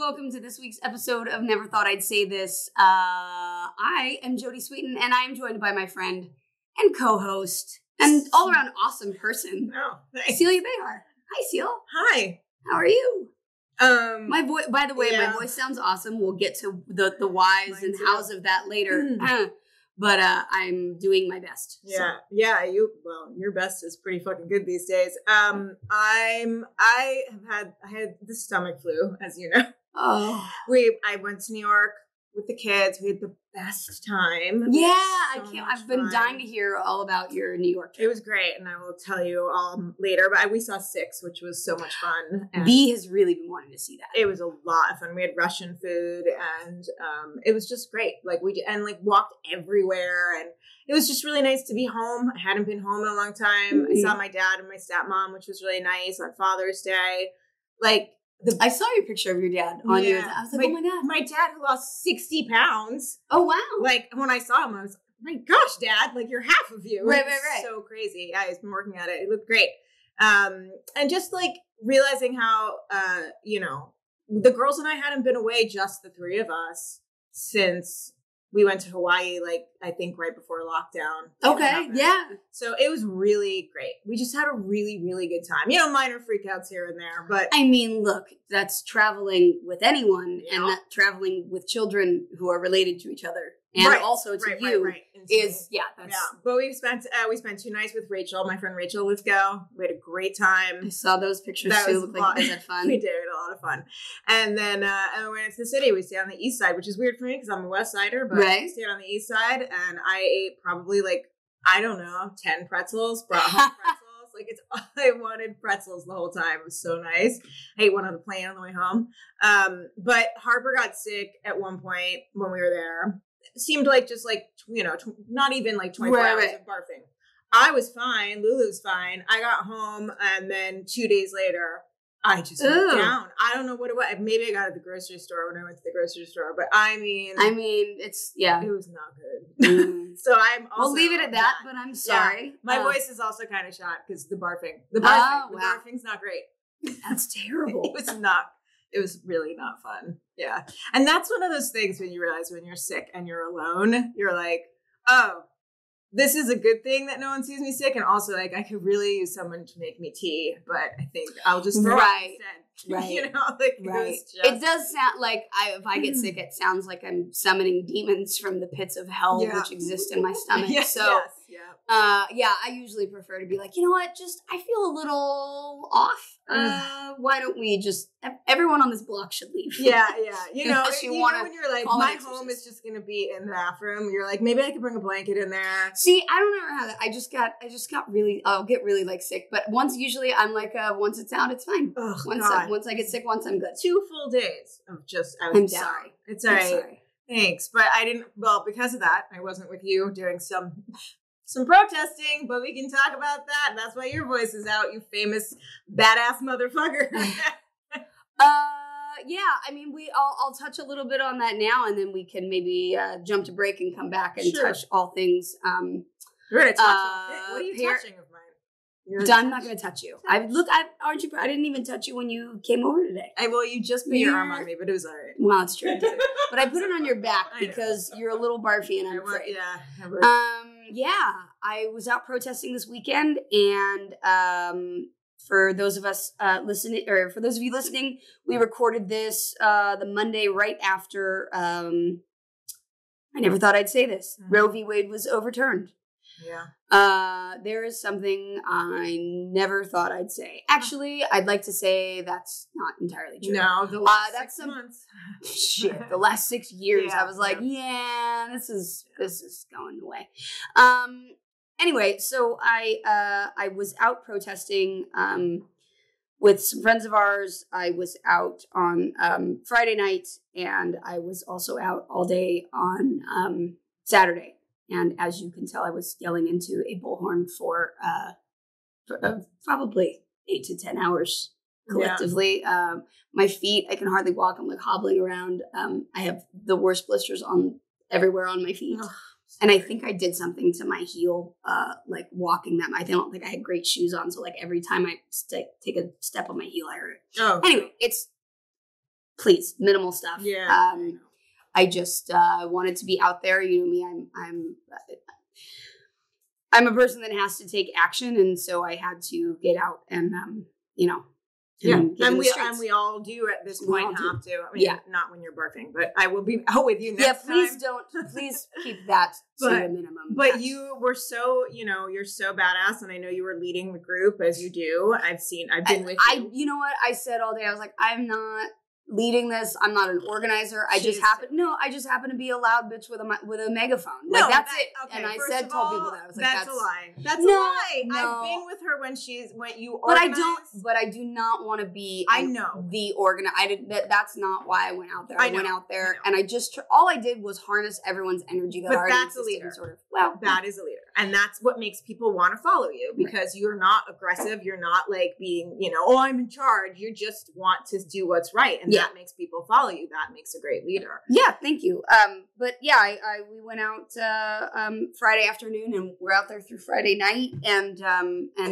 welcome to this week's episode of Never Thought I'd Say This. I am Jodie Sweeten, and I am joined by my friend and co-host and all-around awesome person, Celia Behar. Hi, Celia. Hi. How are you? My voice. By the way, my voice sounds awesome. We'll get to the whys and hows of that later. But I'm doing my best. Yeah, so. Your best is pretty fucking good these days. I had the stomach flu, as you know. Oh, I went to New York with the kids. We had the best time. Yeah, I've been dying to hear all about your New York trip. It was great, and I will tell you all later. But we saw Six, which was so much fun. And B has really been wanting to see that. It was a lot of fun. We had Russian food, and it was just great. We walked everywhere, and it was just really nice to be home. I hadn't been home in a long time. I saw my dad and my stepmom, which was really nice on Father's Day. I saw your picture of your dad on yours. I was like, oh my God. My dad who lost 60 pounds. Oh, wow. When I saw him, I was like, my gosh, Dad, you're half of you. Right. So crazy. Yeah, he's been working at it. It looked great. And just realizing how, the girls and I hadn't been away, just the three of us, since we went to Hawaii, I think right before lockdown. Okay, yeah. So it was really great. We just had a really, really good time. Minor freakouts here and there, but... I mean, look, that's traveling with anyone, and that traveling with children who are related to each other, and also to you, is, that's... Yeah, but we spent 2 nights with Rachel, my friend Rachel Lithgow. We had a great time. I saw those pictures too. Looked like you guys had fun. We did. We had a lot of fun. And then we went into the city. We stayed on the east side, which is weird for me because I'm a west sider, but we stayed on the east side, and I ate probably 10 pretzels, brought home pretzels. I wanted pretzels the whole time. It was so nice. I ate one on the plane on the way home. But Harper got sick at one point when we were there. It seemed not even 24 hours of barfing. I was fine. Lulu's fine. I got home, and then 2 days later, I just went down. I don't know what it was. Maybe I got it at the grocery store when I went to the grocery store, but I mean, it's, it was not good. So I'm also... We'll leave it at that, but I'm sorry. Yeah. My voice is also kind of shot because the barfing. The barfing's not great. That's terrible. It was really not fun. Yeah. And that's one of those things when you realize when you're sick and you're alone, you're like, oh, this is a good thing that no one sees me sick. And also I could really use someone to make me tea, but I think I'll just throw it instead. Right. It does sound like if I get sick, it sounds like I'm summoning demons from the pits of hell, which exist in my stomach. I usually prefer to be like, you know what? I feel a little off. Why don't we everyone on this block should leave. Yeah. When you're like, my home is just going to be in the bathroom. You're like, maybe I could bring a blanket in there. See, I don't ever have that. I just got really, I'll get really sick. But usually I'm once it's out, it's fine. Once I get sick, once I'm good. 2 full days of I'm sorry. It's all right. Sorry. Thanks. But I didn't, because of that, I wasn't with you during some protesting, but we can talk about that. That's why your voice is out, you famous badass motherfucker. I'll touch a little bit on that now, and then we can maybe jump to break and come back and touch all things. We're gonna touch what are you touching of mine? I'm not going to touch you. I didn't even touch you when you came over today. You just put your arm on me, but it was all right. Well, it's true. But I put it on your back because you're a little barfy and I'm afraid. I was out protesting this weekend, and for those of us listening, or for those of you listening, we recorded this the Monday right after I never thought I'd say this. Roe v. Wade was overturned. Yeah. There is something I never thought I'd say. Actually, I'd like to say that's not entirely true. No, the last 6 months. Shit, the last 6 years, I was like, this is going away. Anyway, so I was out protesting with some friends of ours. I was out on Friday night, and I was also out all day on Saturday. And as you can tell, I was yelling into a bullhorn for probably 8 to 10 hours collectively. Yeah. My feet, I can hardly walk. I'm hobbling around. I have the worst blisters everywhere on my feet. Oh, and I think I did something to my heel, walking them. I don't think I had great shoes on. So every time I take a step on my heel, I hurt it. Oh. Anyway, it's please, minimal stuff. Yeah. I just wanted to be out there. You know me, I'm a person that has to take action, and so I had to get out and you know. And we all do at this point have to. I mean, not when you're birthing, but I will be out with you next time. Please keep that to a minimum. But you were so, you're so badass, and I know you were leading the group as you do. I've been with you. You know what I said all day? I was like, I'm not leading this. I'm not an organizer. I just happen to be a loud bitch with a megaphone. Like that's it. Okay, and I told people that. I was like, that's a lie. That's a lie. No. I've been with her when you organize. But I do not want to be the organizer. That's not why I went out there. I went out there and all I did was harness everyone's energy that already existed. That's a leader. Sort of. Well, that is a leader. And that's what makes people want to follow you, because you're not aggressive. You're not like being, I'm in charge. You just want to do what's right. And that makes people follow you. That makes a great leader. Yeah, thank you. But yeah, we went out Friday afternoon, and we're out there through Friday night, and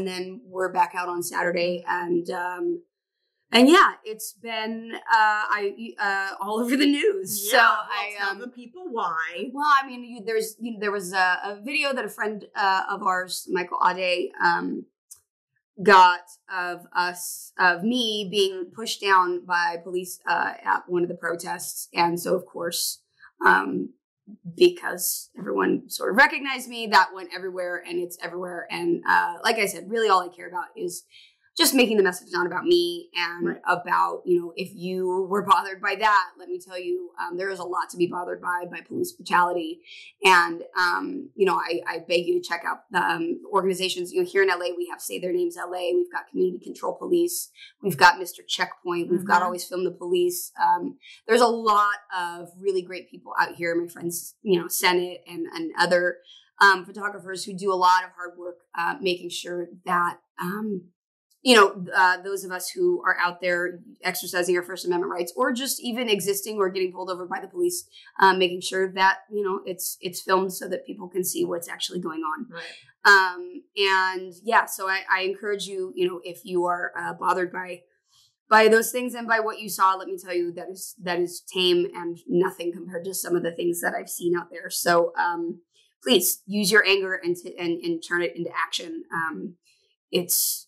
then we're back out on Saturday, and yeah, it's been all over the news. Yeah, so tell the people why. Well, I mean, there was a video that a friend of ours, Michael Ade, got of me being pushed down by police at one of the protests. And so, of course, because everyone sort of recognized me, that went everywhere, and it's everywhere. And like I said, really all I care about is just making the message not about me and about, if you were bothered by that, let me tell you, there is a lot to be bothered by police brutality. And, I beg you to check out the organizations. Here in LA, we have Say Their Names LA. We've got Community Control Police. We've got Mr. Checkpoint. We've got Always Film the Police. There's a lot of really great people out here. My friends, Senate and other photographers who do a lot of hard work making sure that, those of us who are out there exercising our First Amendment rights, or just even existing or getting pulled over by the police, making sure that, it's filmed so that people can see what's actually going on. Right. And yeah, so I encourage you, if you are bothered by those things and by what you saw, let me tell you, that is tame and nothing compared to some of the things that I've seen out there. So please use your anger and turn it into action. It's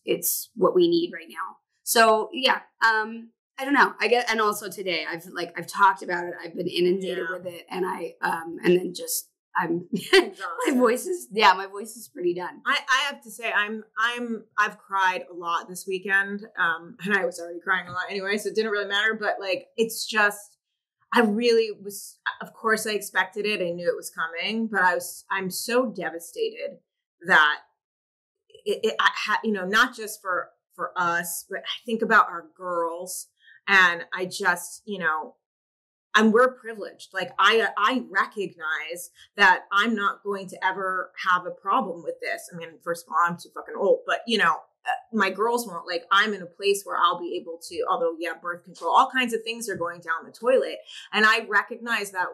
what we need right now. So yeah, I don't know. I get, and also today I've talked about it. I've been inundated with it, and my voice is pretty done. I have to say I've cried a lot this weekend. And I was already crying a lot anyway, so it didn't really matter, but it's just, I really was, of course I expected it. I knew it was coming, but I'm so devastated that not just for us, but I think about our girls, and I just, and we're privileged. I recognize that I'm not going to ever have a problem with this. I mean, first of all, I'm too fucking old, but my girls won't. I'm in a place where I'll be able to, although birth control, all kinds of things are going down the toilet. And I recognize that,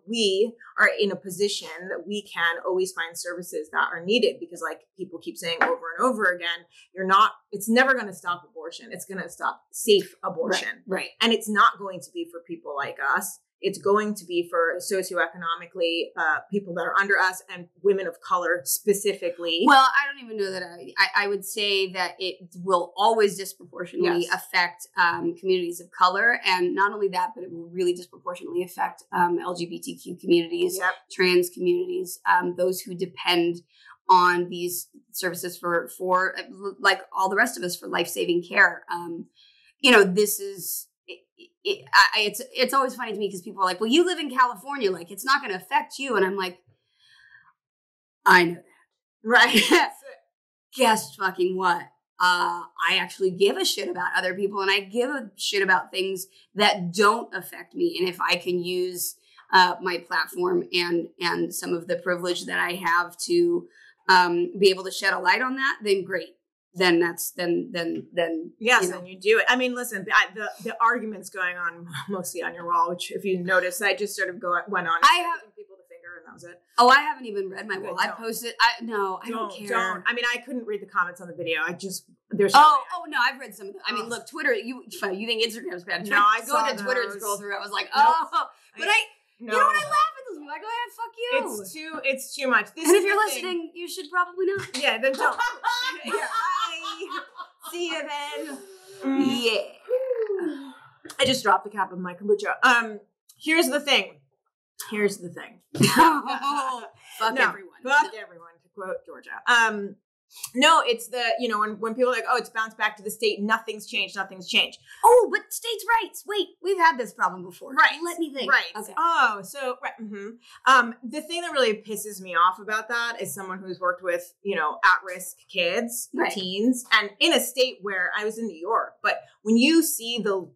we are in a position that we can always find services that are needed, because people keep saying over and over again, it's never going to stop abortion. It's going to stop safe abortion. Right. And it's not going to be for people like us. It's going to be for socioeconomically people that are under us, and women of color specifically. Well, I don't even know that I would say that it will always disproportionately affect communities of color. And not only that, but it will really disproportionately affect LGBTQ communities, trans communities, those who depend on these services for like all the rest of us, for life-saving care. This is... It's always funny to me because people are like, well, you live in California, it's not going to affect you. And I'm like, I know that. Right. Guess fucking what? I actually give a shit about other people, and I give a shit about things that don't affect me. And if I can use my platform and some of the privilege that I have to be able to shed a light on that, then great. Then yes, then you do it. I mean, listen, the arguments going on mostly on your wall, which if you notice, I just sort of went on. I have people the finger, and that was it. Oh, I haven't even read my wall. I posted. I don't care. Don't. I mean, I couldn't read the comments on the video. There's oh no, I've read some of them. I mean, look, Twitter. You think Instagram's bad? No, I go to Twitter and scroll through. I was like, oh, but you know what? I laugh at those people. I go ahead, fuck you. It's too much. And if you're listening, you should probably not. Yeah, then don't. Yeah, bye. See you then. Yeah. I just dropped the cap of my kombucha. Here's the thing. Fuck everyone. Fuck everyone, to quote Georgia. No, it's the, when people are like, oh, it's bounced back to the state, nothing's changed. Oh, but states' rights. Wait, we've had this problem before. Right. Let me think. Right. Okay. Oh, so, right. Mm-hmm. The thing that really pisses me off about that is someone who's worked with, at-risk kids, teens, and in a state where I was in New York. But when you see the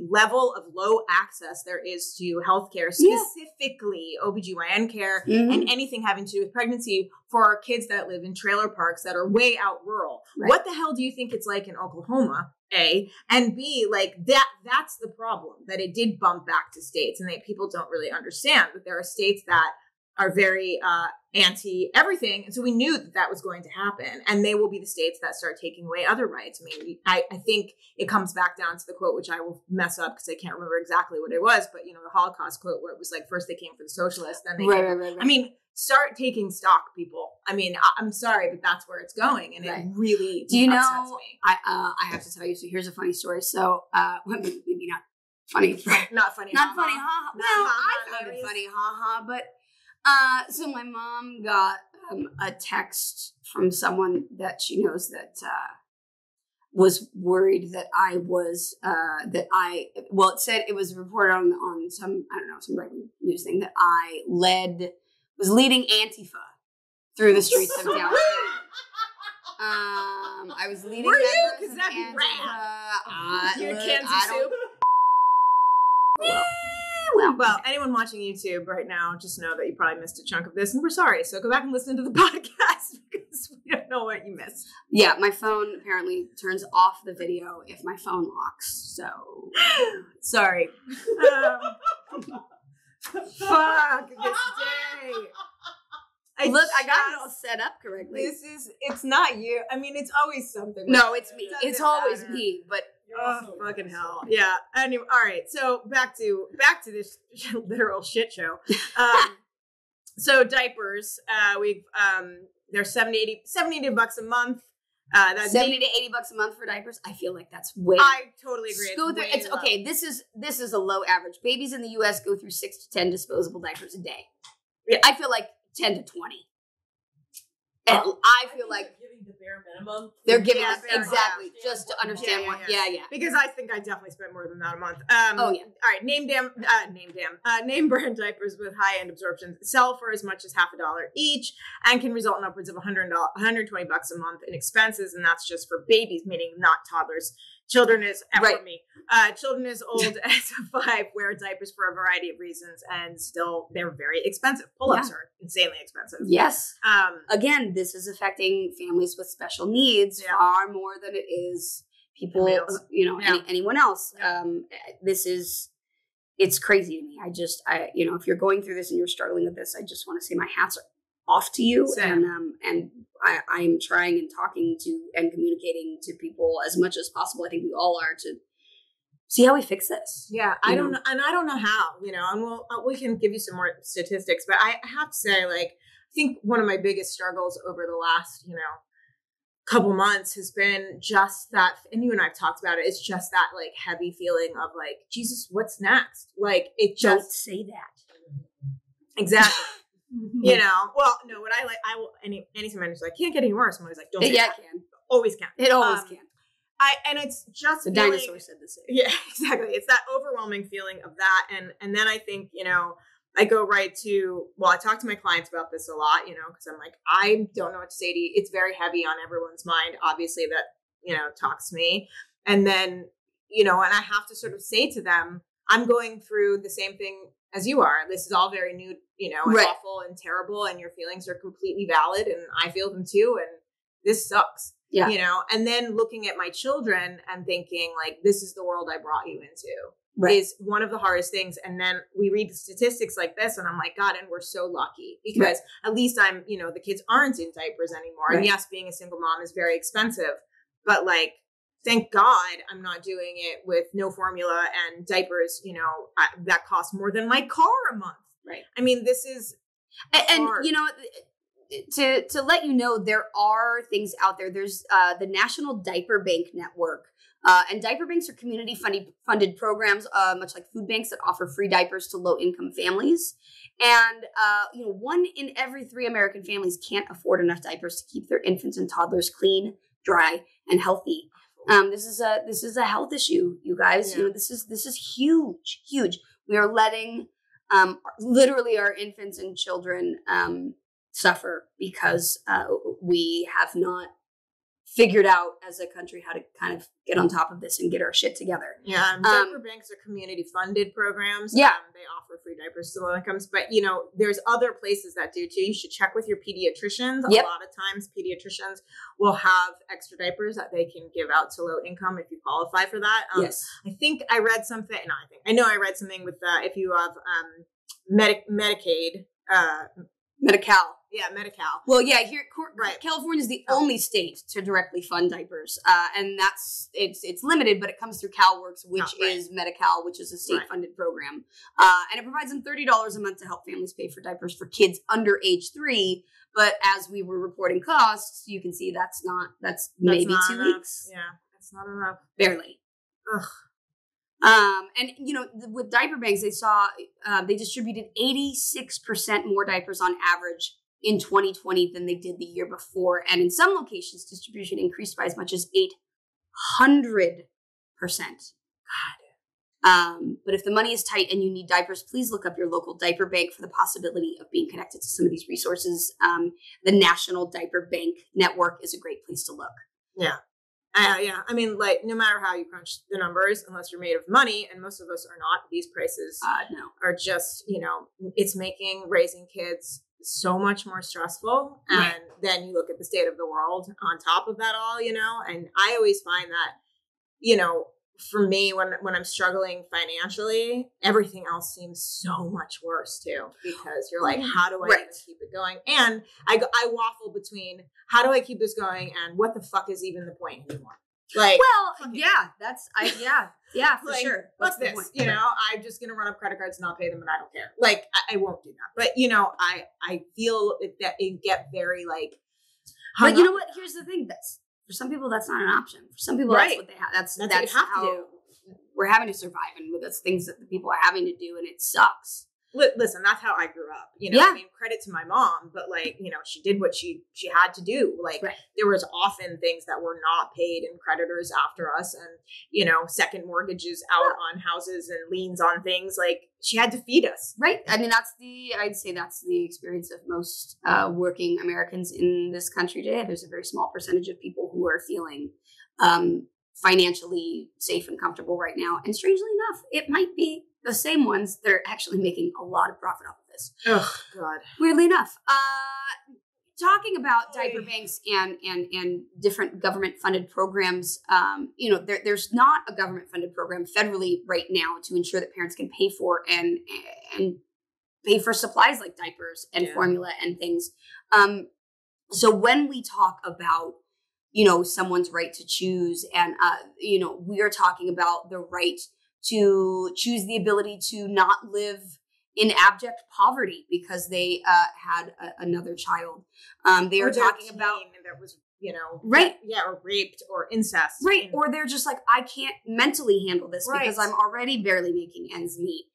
level of low access there is to healthcare, specifically OBGYN care and anything having to do with pregnancy for kids that live in trailer parks that are way out rural. Right. What the hell do you think it's like in Oklahoma, A? And B, like that's the problem, that it did bump back to states, and that people don't really understand that there are states that are very anti everything. And so we knew that was going to happen, and they will be the states that start taking away other rights. I mean, I think it comes back down to the quote, which I will mess up because I can't remember exactly what it was, but the Holocaust quote where it was like, first they came for the socialists, then they right. I mean, start taking stock, people. I mean, I'm sorry, but that's where it's going, and it really upsets me. I have to tell you. So here's a funny story. So maybe not funny, not funny, not funny. Ha ha. Well, I found it funny, ha ha. But so my mom got a text from someone that she knows that was worried that I was it said, it was reported on some, I don't know, some right news thing that I was leading Antifa through the streets of downtown. I was leading. Were you? Because that'd be rad. Your Kansas soup. Well, anyone watching YouTube right now, just know that you probably missed a chunk of this, and we're sorry. So go back and listen to the podcast because we don't know what you missed. Yeah, my phone apparently turns off the video if my phone locks. So sorry. Fuck this day. I got it all set up correctly. It's not you. I mean, it's always something. No, it's me. It's always me, but fucking hell. Yeah. Anyway, all right. So back to this literal shit show. So diapers, they're $70 $80 a month. That's $70 to $80 a month for diapers. I feel like that's way. I totally agree. It's okay. This is a low average. Babies in the U.S. go through 6 to 10 disposable diapers a day. Yeah. I feel like 10 to 20. And I feel like they're giving the bare minimum. They're giving us exactly just to understand what. Yeah. Because I think I definitely spent more than that a month. Oh yeah. All right. Name brand diapers with high end absorption sell for as much as $50 each and can result in upwards of $120 a month in expenses, and that's just for babies, meaning not toddlers. Children is children as old as 5 wear diapers for a variety of reasons, and still they're very expensive. Pull-ups are insanely expensive. Yes. Again, this is affecting families with special needs far more than it is people, anyone else. Yeah. It's crazy to me. If you're going through this and you're struggling with this, I just want to say my hats are off to you. Same. And I'm trying and talking to and communicating to people as much as possible. I think we all are, to see how we fix this. Yeah, I don't know how, and we can give you some more statistics, but I have to say, I think one of my biggest struggles over the last, couple months has been just that, and you and I've talked about it, it's just that heavy feeling of Jesus, what's next? Don't say that. Exactly. Well, no, what I will, anytime I'm just can't get any worse. I'm always don't say that. It can. Always can. It always can. And it's just the dinosaur said the same. Yeah, exactly. It's that overwhelming feeling of that. And then I think, I go right to, I talk to my clients about this a lot, because I'm I don't know what to say to you. It's very heavy on everyone's mind, obviously, that, talks to me. And then, and I have to sort of say to them, I'm going through the same thing as you are. This is all very new, and awful and terrible, and your feelings are completely valid, and I feel them too, and this sucks. Yeah. And then looking at my children and thinking this is the world I brought you into is one of the hardest things. And then we read statistics like this and I'm God, and we're so lucky because at least I'm, the kids aren't in diapers anymore. And yes, being a single mom is very expensive, But like, thank God I'm not doing it with no formula and diapers, that cost more than my car a month. Right. I mean, this is and to let you know, there are things out there. There's the National Diaper Bank Network. And diaper banks are community funded programs, much like food banks, that offer free diapers to low-income families. And, 1 in every 3 American families can't afford enough diapers to keep their infants and toddlers clean, dry, and healthy. This is a health issue, you guys. Yeah. This is huge, huge. We are letting literally our infants and children suffer because we have not figured out as a country how to kind of get on top of this and get our shit together. Yeah, diaper banks are community funded programs. Yeah. They offer free diapers to low incomes, but there's other places that do too. You should check with your pediatricians. Yep. A lot of times pediatricians will have extra diapers that they can give out to low income if you qualify for that. Yes. I think I read something, I know I read something with if you have Medicaid, Medi-Cal. Yeah, Medi-Cal. Well, yeah, right. California is the only state to directly fund diapers, and it's limited, but it comes through CalWorks, which is Medi-Cal, which is a state-funded program, and it provides them $30 a month to help families pay for diapers for kids under age 3. But as we were reporting costs, you can see that's maybe not 2 weeks. Yeah, that's not enough. Barely. Ugh. And with diaper banks, they distributed 86% more diapers on average in 2020 than they did the year before. And in some locations, distribution increased by as much as 800%. But if the money is tight and you need diapers, please look up your local diaper bank for the possibility of being connected to some of these resources. The National Diaper Bank Network is a great place to look. Yeah. Yeah. I mean, like, no matter how you crunch the numbers, unless you're made of money, and most of us are not, these prices are just, it's making raising kids so much more stressful. And then you look at the state of the world on top of that all, and I always find that, for me, when I'm struggling financially, everything else seems so much worse too, because you're like, how do I even keep it going? And I waffle between how do I keep this going and what the fuck is even the point anymore? Like, well, yeah, for like, sure. What's this? I'm just gonna run up credit cards, not pay them, and I don't care. Like, I won't do that. But I feel that it get very like. But you know what? Here's the thing. For some people, that's not an option. For some people, that's what they have. That's what you have to do. We're having to survive, and that's things that the people are having to do, and it sucks. Listen, that's how I grew up. I mean, credit to my mom, but like, she did what she had to do. Like, there was often things that were not paid and creditors after us, and second mortgages out on houses and liens on things. Like, she had to feed us. Right. I mean, I'd say that's the experience of most working Americans in this country today. There's a very small percentage of people who are feeling financially safe and comfortable right now. And strangely enough, it might be the same ones that are actually making a lot of profit off of this. Oh, God. Weirdly enough. Talking about diaper banks and different government-funded programs, there's not a government-funded program federally right now to ensure that parents can pay for and pay for supplies like diapers and formula and things. So when we talk about, someone's right to choose, and we are talking about the right to choose the ability to not live in abject poverty because they had another child. They are talking about that was, or raped or incest. Right. Or they're just like, I can't mentally handle this because I'm already barely making ends meet.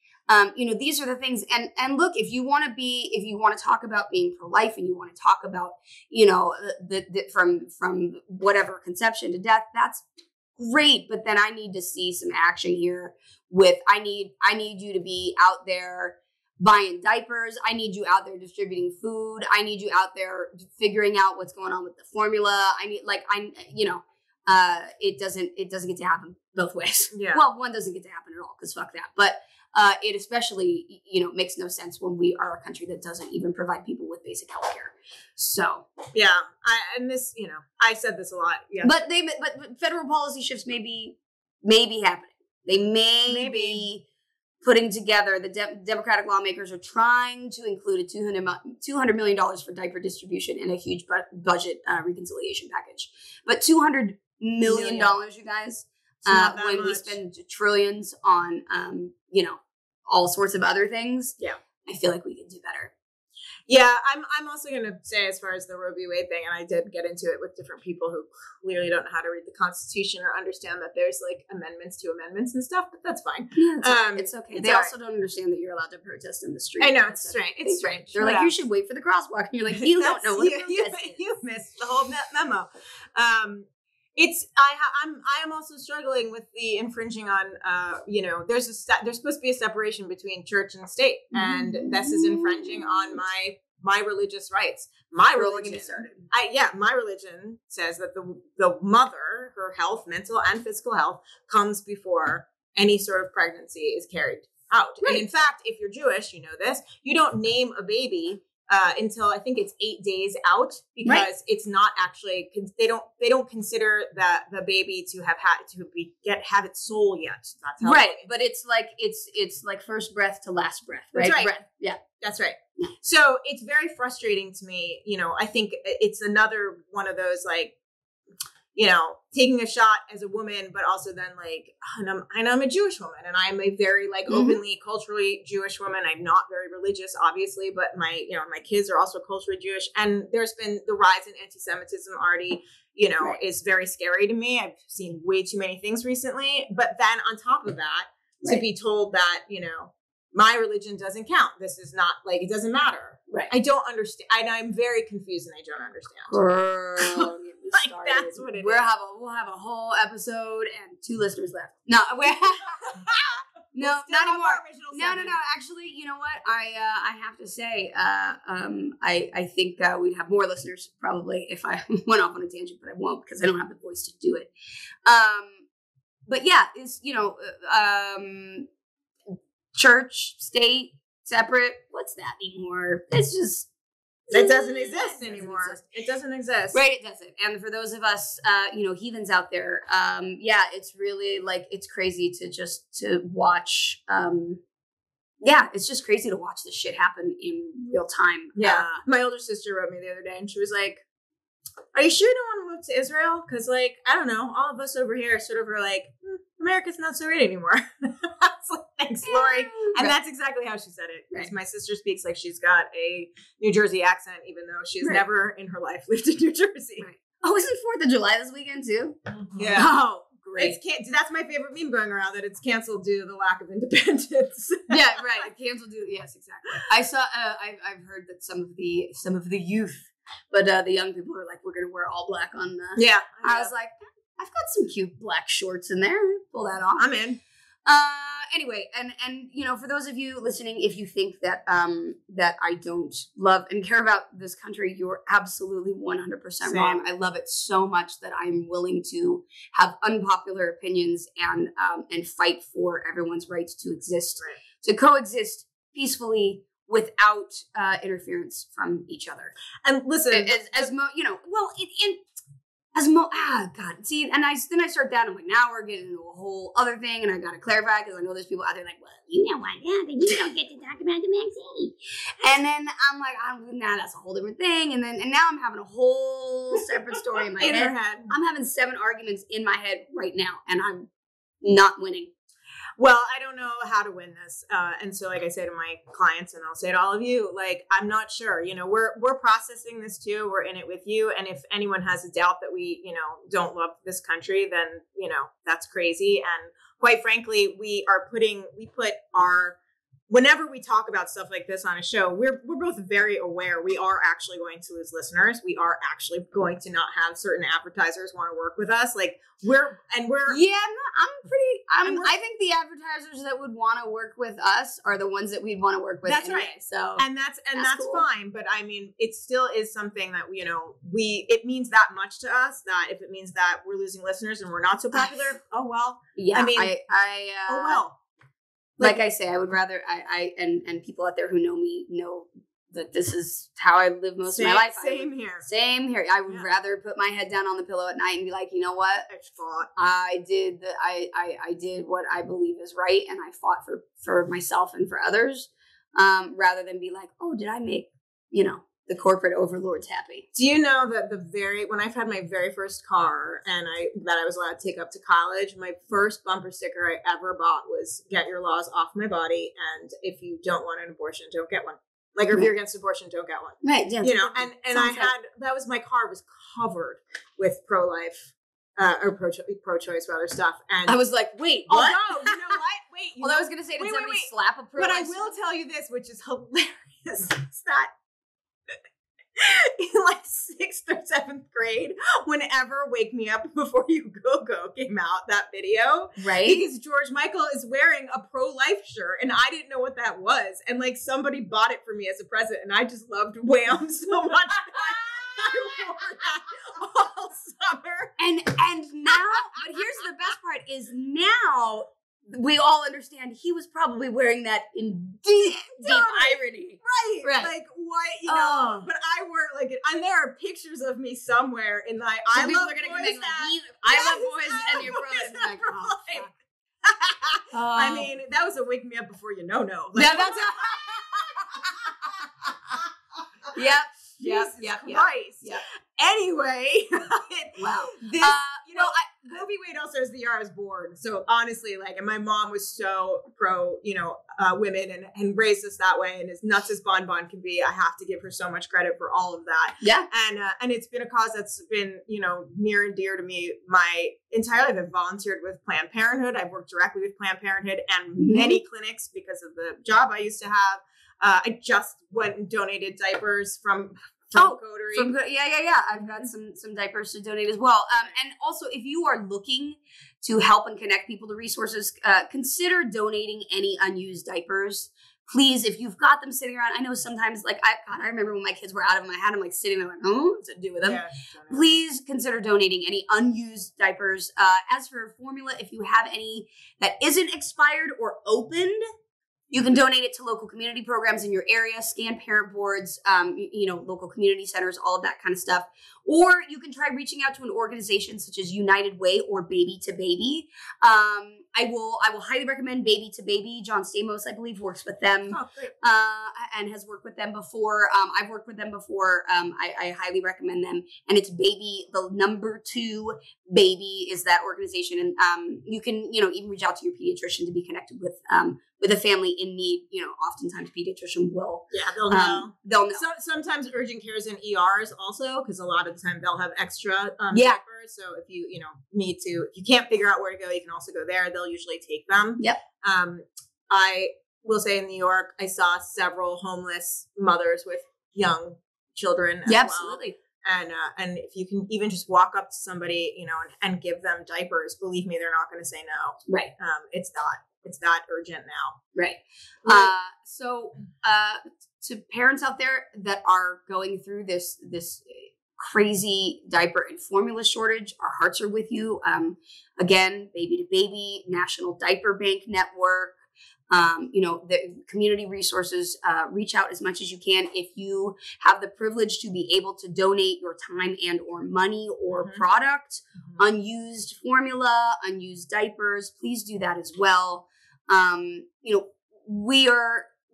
These are the things. And look, if you want to talk about being pro-life and you want to talk about, from whatever conception to death, that's great. But then I need to see some action here I need you to be out there buying diapers. I need you out there distributing food. I need you out there figuring out what's going on with the formula. It doesn't get to happen both ways. Yeah. Well, one doesn't get to happen at all because fuck that. But it especially, makes no sense when we are a country that doesn't even provide people with basic health care. So yeah, I said this a lot. Yeah, but federal policy shifts may be happening. They may be putting together. The Democratic lawmakers are trying to include $200 million for diaper distribution in a huge budget reconciliation package. But $200 million, you guys. When we spend trillions on, all sorts of other things. Yeah. I feel like we can do better. Yeah, I'm also going to say, as far as the Roe v. Wade thing, and I did get into it with different people who clearly don't know how to read the Constitution or understand that there's like amendments to amendments and stuff, but that's fine. Yeah, it's okay. They also don't understand that you're allowed to protest in the street. I know, it's strange. It's strange. They're like, you should wait for the crosswalk. And you're like, you don't know what a protest is. You missed the whole memo. I am also struggling with the infringing on, there's supposed to be a separation between church and state, and this is infringing on my religious rights. My religion says that the mother, her health, mental and physical health, comes before any sort of pregnancy is carried out. Right. And in fact, if you're Jewish, you know this, you don't name a baby until I think it's 8 days out, because it's not actually, they don't consider the baby to have its soul yet. That's how but it's like first breath to last breath, right? That's right. Breath. Yeah, that's right. So it's very frustrating to me. I think it's another one of those taking a shot as a woman, but also then and I'm a Jewish woman, and I'm a very openly culturally Jewish woman. I'm not very religious, obviously, but my kids are also culturally Jewish. And there's been the rise in anti-Semitism already, is very scary to me. I've seen way too many things recently, but then on top of that, to be told that, my religion doesn't count. This is not it doesn't matter. Right. I don't understand. I'm very confused and I don't understand. Girl, that's what it is. We'll have a whole episode and 2 listeners left. No, no, not anymore. No. Actually, you know what? I have to say, I think we'd have more listeners probably if I went off on a tangent, but I won't because I don't have the voice to do it. But yeah, it's church, state, separate. What's that anymore? It's just. It doesn't exist anymore. It doesn't exist. Right, it doesn't. And for those of us, heathens out there, it's really it's crazy to watch. It's just crazy to watch this shit happen in real time. Yeah. My older sister wrote me the other day and she was like, are you sure you don't want to move to Israel? Because I don't know, all of us over here sort of are America's not so great anymore. I was like, thanks, Lori. And that's exactly how she said it. Right. My sister speaks like she's got a New Jersey accent, even though she's never in her life lived in New Jersey. Right. Oh, is it 4th of July this weekend too? Yeah. Oh, great. That's my favorite meme going around, that it's canceled due to the lack of independence. Yeah, right. Canceled due. Yes, exactly. I saw. I've heard that some of the youth, but the young people are we're going to wear all black on. Yeah. I was like, I've got some cute black shorts in there. Pull that off. I'm in. Anyway, and for those of you listening, if you think that that I don't love and care about this country, you're absolutely 100% wrong. I love it so much that I'm willing to have unpopular opinions and fight for everyone's right to exist, to coexist peacefully without interference from each other. And listen, God. See, and then I start that. I'm like, now we're getting into a whole other thing, and I got to clarify because I know there's people out there well, you know what happened? You don't get to talk about the vaccine. And then I'm like, that's a whole different thing. And now I'm having a whole separate story in my head. I'm having 7 arguments in my head right now, and I'm not winning. Well, I don't know how to win this. And so, like I say to my clients, and I'll say to all of you, I'm not sure. We're processing this too. We're in it with you. And if anyone has a doubt that we, don't love this country, then, that's crazy. And quite frankly, whenever we talk about stuff like this on a show, we're both very aware we are actually going to lose listeners. We are actually going to not have certain advertisers want to work with us. I think the advertisers that would want to work with us are the ones that we'd want to work with. That's anyway, right. So that's cool. Fine. But I mean, it still is something that, it means that much to us that if it means that we're losing listeners and we're not so popular, oh well. Yeah. I mean, oh well. Like I say, I would rather and people out there who know me know that this is how I live most of my life. Same here. I would rather put my head down on the pillow at night and be like, you know what? I did what I believe is right, and I fought for myself and for others, rather than be like, oh, did I make the corporate overlords happy. Do you know that when I've had my very first car and that I was allowed to take up to college, my first bumper sticker I ever bought was "Get your laws off my body," and if you don't want an abortion, don't get one. Like, or if you're against abortion, don't get one. Right. Yeah. You know, and that was my car was covered with pro-life or pro-choice rather stuff. And I was like, wait, what? Oh, no, you know what? Wait, I was going to say, did somebody slap a pro-life? But I will tell you this, which is hilarious, is that in like 6th or 7th grade, whenever "Wake Me Up Before You Go" came out, that video, right? Because George Michael is wearing a pro-life shirt, and I didn't know what that was, and like somebody bought it for me as a present, and I just loved WHAM so much. I wore that all summer, and now, but here's the best part: is now we all understand he was probably wearing that in deep irony. Right. Like, what, you know, but I wore like it, and there are pictures of me somewhere in like, I love boys and your brother's like, I mean, that was a "Wake Me Up Before You Know." Like, yeah, that's Yep. Jesus Christ. Yep. Anyway, wow. This, Roe v. Wade also is the year I was born. So honestly, like, and my mom was so pro, women and raised us that way. And as nuts as Bon Bon can be, I have to give her so much credit for all of that. Yeah. And it's been a cause that's been, near and dear to me my entire life. I've volunteered with Planned Parenthood. I've worked directly with Planned Parenthood and many clinics because of the job I used to have. I just went and donated diapers from Coterie. Yeah. I've got some diapers to donate as well. And also, if you are looking to help and connect people to resources, consider donating any unused diapers. Please, if you've got them sitting around, I know sometimes, like, I remember when my kids were out of them, I had them like sitting there like, what's to do with them? Yeah, please consider donating any unused diapers. As for formula, if you have any that isn't expired or opened, you can donate it to local community programs in your area, scan parent boards, local community centers, all of that kind of stuff. Or you can try reaching out to an organization such as United Way or Baby to Baby. I will highly recommend Baby to Baby. John Stamos, I believe, works with them and has worked with them before. I've worked with them before. I highly recommend them. And it's Baby, the number 2 Baby is that organization. And you can, even reach out to your pediatrician to be connected with a family in need. Oftentimes pediatrician will. Yeah, they'll know. They'll know. So, sometimes urgent care is in ERs also, because a lot of the time they'll have extra diapers. So if you if you can't figure out where to go, you can also go there. They'll usually take them. Yep. I will say in New York, I saw several homeless mothers with young children as well. Absolutely. And if you can even just walk up to somebody, and give them diapers, believe me, they're not going to say no. Right. It's that urgent now. Right. So to parents out there that are going through this crazy diaper and formula shortage, our hearts are with you. Again, Baby to Baby, National Diaper Bank Network, the community resources, reach out as much as you can. If you have the privilege to be able to donate your time and or money or product, unused formula, unused diapers, please do that as well.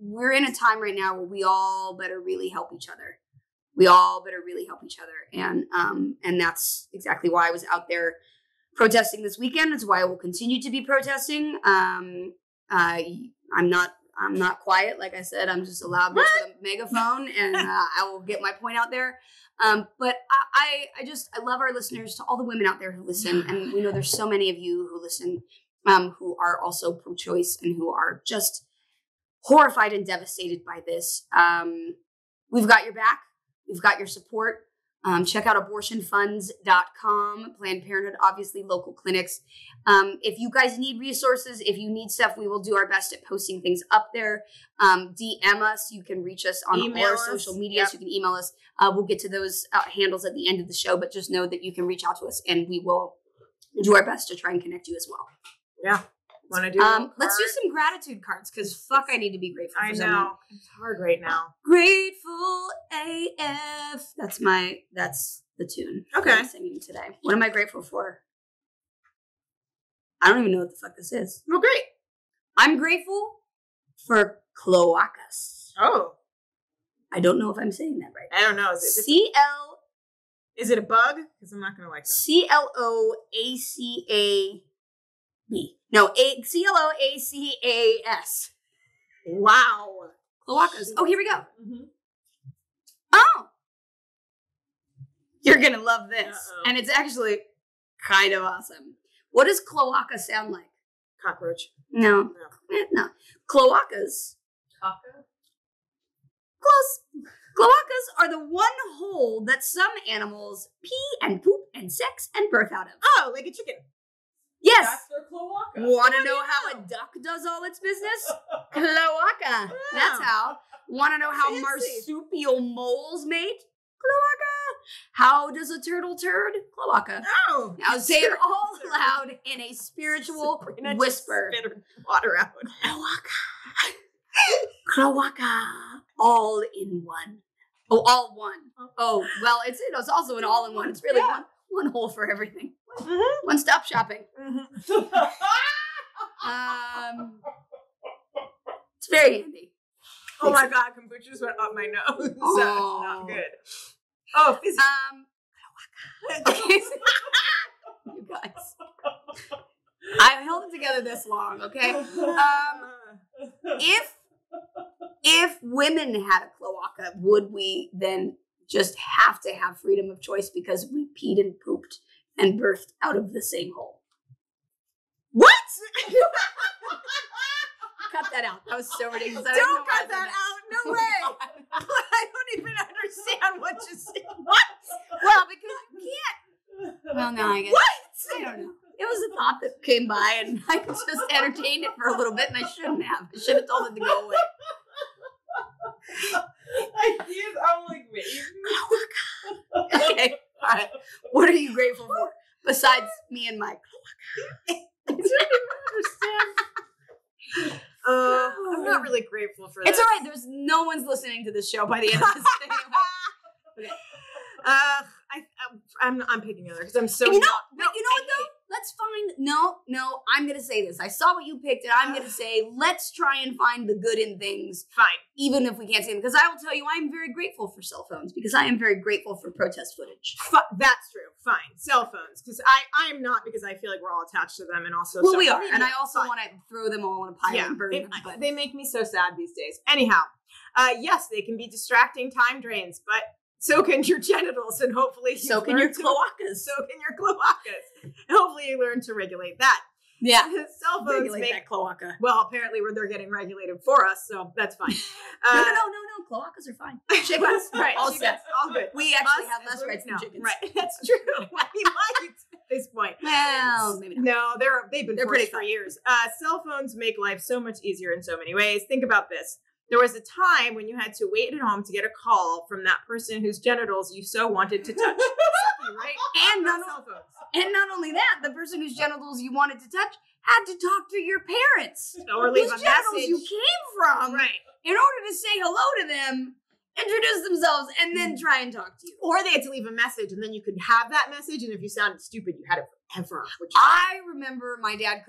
We're in a time right now where we all better really help each other. And that's exactly why I was out there protesting this weekend. It's why I will continue to be protesting. I'm not quiet. Like I said, I'm just a loud bitch with a megaphone, and I will get my point out there. But I love our listeners, to all the women out there who listen. And we know there's so many of you who listen, who are also pro-choice and who are just horrified and devastated by this. We've got your back. We've got your support. Check out abortionfunds.com, Planned Parenthood, obviously local clinics. If you guys need resources, if you need stuff, we will do our best at posting things up there. DM us. You can reach us on all our social medias. Yep. You can email us. We'll get to those handles at the end of the show, but just know that you can reach out to us and we will do our best to try and connect you as well. Yeah. Want to do let's do some gratitude cards, because fuck, I need to be grateful for someone. I know. It's hard right now. Grateful AF. That's the tune. Okay. I'm singing today. What am I grateful for? I don't even know what the fuck this is. Well, great. I'm grateful for cloacas. Oh. I don't know if I'm saying that right. I don't know. Is it a bug? Because I'm not going to like that. CLOACAB. No, CLOACAS. Wow. Cloacas. Oh, here we go. Mm-hmm. Oh. You're going to love this. Uh-oh. And it's actually kind of awesome. What does cloaca sound like? Cockroach. No. Cloacas. Taco? Close. Cloacas are the one hole that some animals pee and poop and sex and birth out of. Oh, like a chicken. Yes. That's their cloaca. Want to know how a duck does all its business? Cloaca. Yeah. That's how. Want to know how marsupial moles mate? Cloaca. How does a turtle turd? Cloaca. Oh. Now say it all loud in a spiritual whisper. Just spit water out. Cloaca. Cloaca. All in one. Oh, all one. Oh, well, it's also an all-in-one. It's really one hole for everything. Mm-hmm. One-stop shopping. Mm-hmm. It's very handy. Oh my God, kombucha just went up my nose. Oh. That's not good. Oh, fizzy. Okay. You guys. I held it together this long, okay? If women had a cloaca, would we then just have to have freedom of choice because we peed and pooped and birthed out of the same hole? What? Cut that out. That was so ridiculous. Don't cut that out. No way. I don't even understand what you said. What? Well, because you can't. Well, no, I guess. What? I don't know. It was a thought that came by and I just entertained it for a little bit and I shouldn't have. I should have told it to go away. I'm like, wait. Okay. All right. What are you grateful for besides me and my I don't even understand. I'm not really grateful for that. It's all right. There's no one's listening to this show by the end of this anyway. Okay. I'm picking another because I'm so. You know what though? Let's find. No. I'm gonna say this. I saw what you picked, and I'm gonna say let's try and find the good in things. Fine, even if we can't see them, because I will tell you, I am very grateful for cell phones because I am very grateful for protest footage. That's true. Fine, cell phones because I'm not because I feel like we're all attached to them, and also we are, and I also want to throw them all in a pile and burn them. But they make me so sad these days. Anyhow, yes, they can be distracting time drains, but. So can your genitals, and hopefully so can your cloacas. So can your cloacas. And hopefully you learn to regulate that. Yeah. Cell phones regulate that cloaca. Well, apparently they're getting regulated for us, so that's fine. No. Cloacas are fine. Chickens, right? All set. All good. We actually have less rights than chickens. Right. That's true. We might at this point. Well, maybe not. No, they've been forced for years. Cell phones make life so much easier in so many ways. Think about this. There was a time when you had to wait at home to get a call from that person whose genitals you so wanted to touch. Right? And not only that, the person whose genitals you wanted to touch had to talk to your parents. Or leave a message. You came from. Right. In order to say hello to them, introduce themselves, and then try and talk to you. Or they had to leave a message, and then you could have that message, and if you sounded stupid, you had it forever. I remember my dad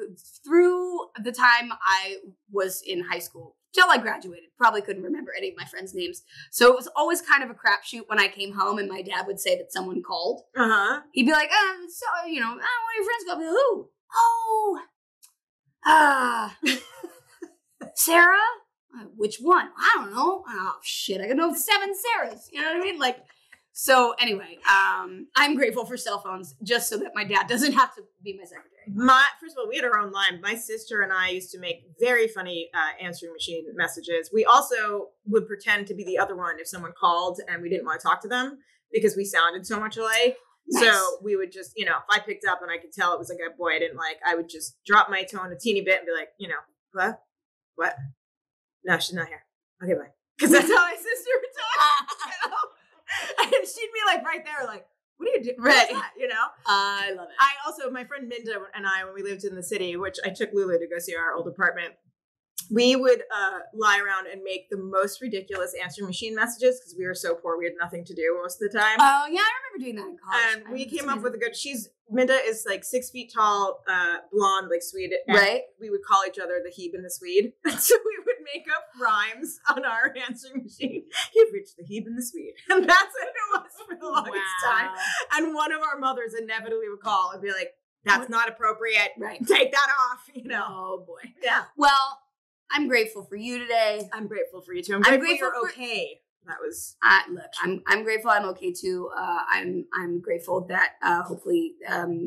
through the time I was in high school, till I graduated, probably couldn't remember any of my friends' names. So it was always kind of a crapshoot when I came home and my dad would say that someone called. Uh-huh. He'd be like, one of your friends called. Who? Sarah? Which one? I don't know. Oh, shit. I could know 7 Sarahs. You know what I mean? So anyway, I'm grateful for cell phones just so that my dad doesn't have to be my secretary. First of all, we had our own line. My sister and I used to make very funny answering machine messages. We also would pretend to be the other one if someone called and we didn't want to talk to them because we sounded so much alike. Nice. So we would just, if I picked up and I could tell it was like a boy I didn't like, I would just drop my tone a teeny bit and be like, what? No, she's not here. Okay, bye. Because that's how my sister would talk. And she'd be like right there, like, what are you doing? Right. I love it. My friend Minda and I, when we lived in the city, which I took Lulu to go see our old apartment, we would lie around and make the most ridiculous answering machine messages because we were so poor. We had nothing to do most of the time. Oh, yeah. I remember doing that in college. And we came up with Minda is like 6 feet tall, blonde, like Swede. And right. We would call each other the Hebe and the Swede. So we would make up rhymes on our answering machine. You've reached the heeb and the sweet. And that's what it was for the longest time. And one of our mothers inevitably would call and be like, that's not appropriate. Right. Take that off, you know. Oh, boy. Yeah. Well, I'm grateful for you today. I'm grateful for you, too. I'm grateful you're okay. That was look. I'm grateful. I'm okay too. I'm grateful that hopefully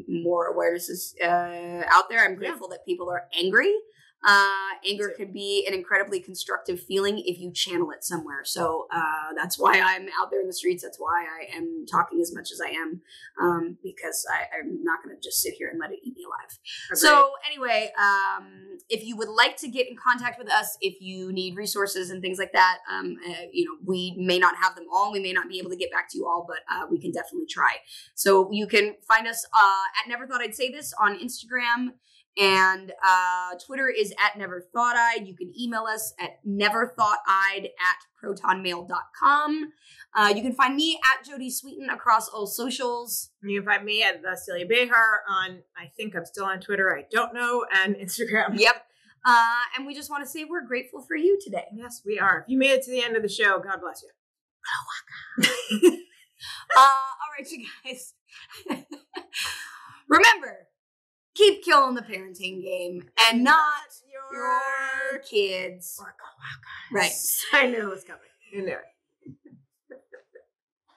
more awareness is out there. I'm grateful that people are angry. Anger can be an incredibly constructive feeling if you channel it somewhere. So that's why I'm out there in the streets. That's why I am talking as much as I am, because I'm not going to just sit here and let it eat me alive. Okay. So anyway, if you would like to get in contact with us, if you need resources and things like that, we may not have them all. We may not be able to get back to you all, but we can definitely try. So you can find us at Never Thought I'd Say This on Instagram. And Twitter is at NeverThoughtI'd. You can email us at neverthoughtI'd@protonmail.com. You can find me at Jodie Sweeten across all socials. You can find me at the Celia Behar on, I think I'm still on Twitter, I don't know, and Instagram. Yep. And we just want to say we're grateful for you today. Yes, we are. If you made it to the end of the show, God bless you. All right, you guys. Remember, keep killing the parenting game and not your kids. Or co-workers. Right. I knew it was coming. You knew it.